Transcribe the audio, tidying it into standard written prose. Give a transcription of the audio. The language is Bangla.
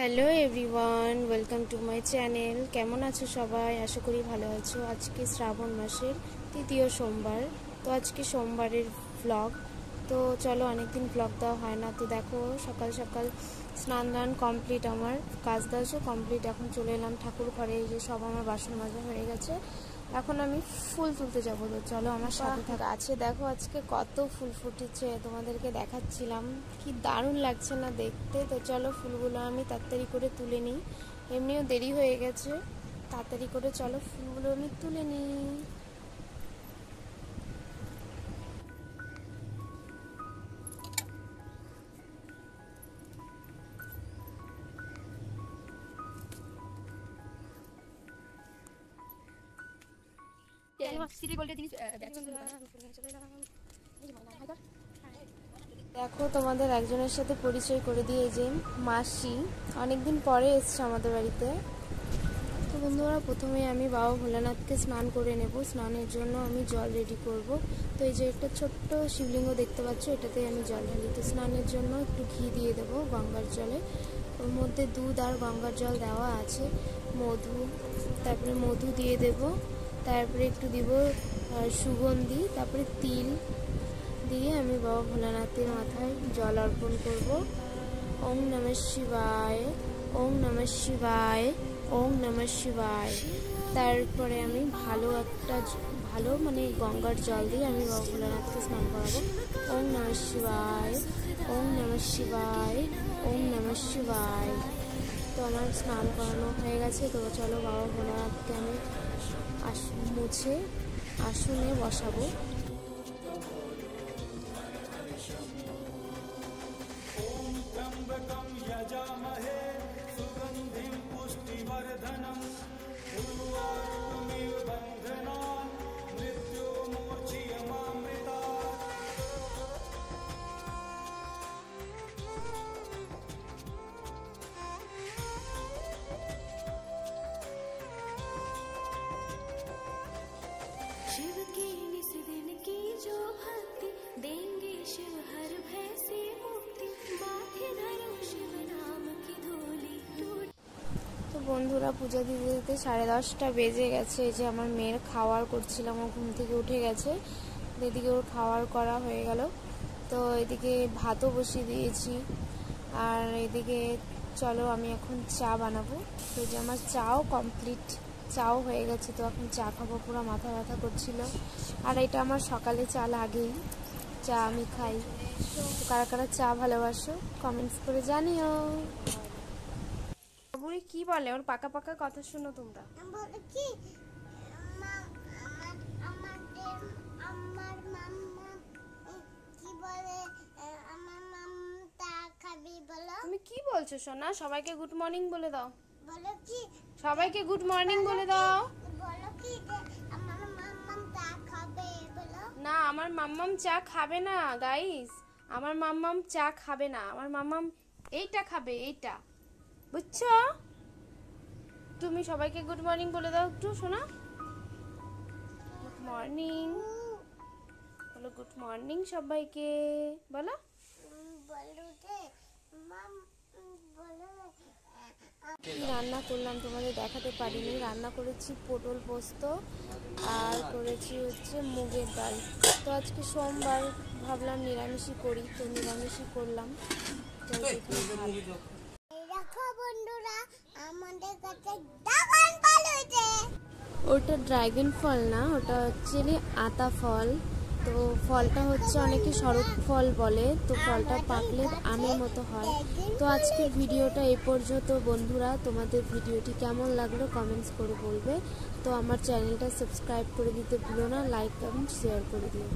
Hello everyone, welcome to my channel. কেমন আছো সবাই? আশা করি ভালো আছো। আজকে শ্রাবণ মাসের তৃতীয় সোমবার, তো আজকে সোমবারের ভ্লগ। তো চলো, অনেকদিন ভ্লগ দেওয়া হয় না। তো দেখো, সকাল সকাল স্নান দান কমপ্লিট, আমার কাজ দাজও কমপ্লিট। এখন চলে এলাম ঠাকুর ঘরে। এই যে সব আমার বাসন মাজা হয়ে গেছে, এখন আমি ফুল তুলতে যাবো। তো চলো আমার সাথে থাকা আছে। দেখো আজকে কত ফুল ফুটেছে, তোমাদেরকে দেখাচ্ছিলাম, কি দারুণ লাগছে না দেখতে। তো চলো ফুলগুলো আমি তাড়াতাড়ি করে তুলে নিই, এমনিও দেরি হয়ে গেছে। তাড়াতাড়ি করে চলো ফুলগুলো আমি তুলে নিই। দেখো তোমাদের একজনের সাথে পরিচয় করে দিয়ে, যে মাসি অনেকদিন পরে এসছে আমাদের বাড়িতে। তো বন্ধুরা, প্রথমে আমি বাবা ভোলানাথকে স্নান করে নেব। স্নানের জন্য আমি জল রেডি করব। তো এই যে একটা ছোট্ট শিবলিঙ্গ দেখতে পাচ্ছ, এটাতে আমি জল ঢালি। তো স্নানের জন্য একটু ঘি দিয়ে দেবো গঙ্গার জলে। ওর মধ্যে দুধ আর গঙ্গার জল দেওয়া আছে, মধু, তারপরে মধু দিয়ে দেব, তারপরে একটু দিব সুগন্ধি, তারপরে তিল দিয়ে আমি বাবা ভোলানাথের মাথায় জল অর্পণ করব। ওম নমঃ শিবায়, ওম নমঃ শিবায়, ওম নমঃ শিবায়। তারপরে আমি ভালো গঙ্গার জল দিয়ে আমি বাবা ভোলানাথকে স্নান করাবো। ওম নমঃ শিবায়, ওম নমঃ শিবায়, ওম নমঃ শিবায়। তো আমার স্নান করানো হয়ে গেছে। তো চলো বাবা ভোলানাথকে আমি মুছে আসনে বসাবো। शिव की निस दिन की जो भक्ति देंगे शिव हर भय से मुक्ति माथे धरो शिव नाम की धूली टूट। তো বন্ধুরা, পূজা দিতে দিতে 10:30 বেজে গেছে। এই যে আমার মেয়ের খাওয়ার করছিলাম, ও ঘুম থেকে উঠে গেছে। এদিকে ওর খাওয়ার করা হয়ে গেল। তো এদিকে ভাতও বসিয়ে দিয়েছি, আর এদিকে চলো আমি এখন চা বানাবো। তো যে আমার চাও কমপ্লিট, চাও হয়ে গেছে। তো এখন চা খাবো, পুরো মাথা ব্যথা করছিল। আর এটা আমার সকালে চা লাগেই, চা আমি খাই। তো কারা কারা চা ভালোবাসো কমেন্টস করে জানিও। বাবুরে কি বলে, ওর পাকা পাকা কথা শোনো তোমরা। বলে কি আমার মাম্মা কি বলে, আমার মাম্মা খাবি বলো। তুমি কি বলছো সোনা? সবাইকে গুড মর্নিং বলে দাও। বলো কি সবাইকে গুড মর্নিং বলে দাও। বলো কি যে আমার মাম্মা চা খাবে বলো। না, আমার মাম্মাম চা খাবে না গাইস, আমার মাম্মাম চা খাবে না। আমার মাম্মাম এইটা খাবে, এইটা, বুঝছো? তুমি সবাইকে গুড মর্নিং বলে দাও একটু সোনা। গুড মর্নিং বলো, গুড মর্নিং সবাইকে বলো। বলো যে মাম বলো। কি রান্না করলাম তোমাদের দেখাতে পারিনি। রান্না করেছি পটল পোস্ত, আর করেছি হচ্ছে মুগের ডাল। তো আজকে সোমবার, ভাবলাম নিরামিষই করি, তো নিরামিষই করলাম। দেখো বন্ধুরা, আমাদের কাছে ড্রাগন ফল হয়েছে। ওটা ড্রাগন ফল না, ওটা হচ্ছে আতা ফল। তো ফলটা হচ্ছে অনেকে শরৎ ফল বলে। তো ফলটা পাকলে আমের মতো হয়। তো আজকের ভিডিওটা এই পর্যন্ত বন্ধুরা। তোমাদের ভিডিওটি কেমন লাগলো কমেন্টস করে বলবে। তো আমার চ্যানেলটা সাবস্ক্রাইব করে দিতে ভুলো না, লাইক কমেন্ট শেয়ার করে দিও।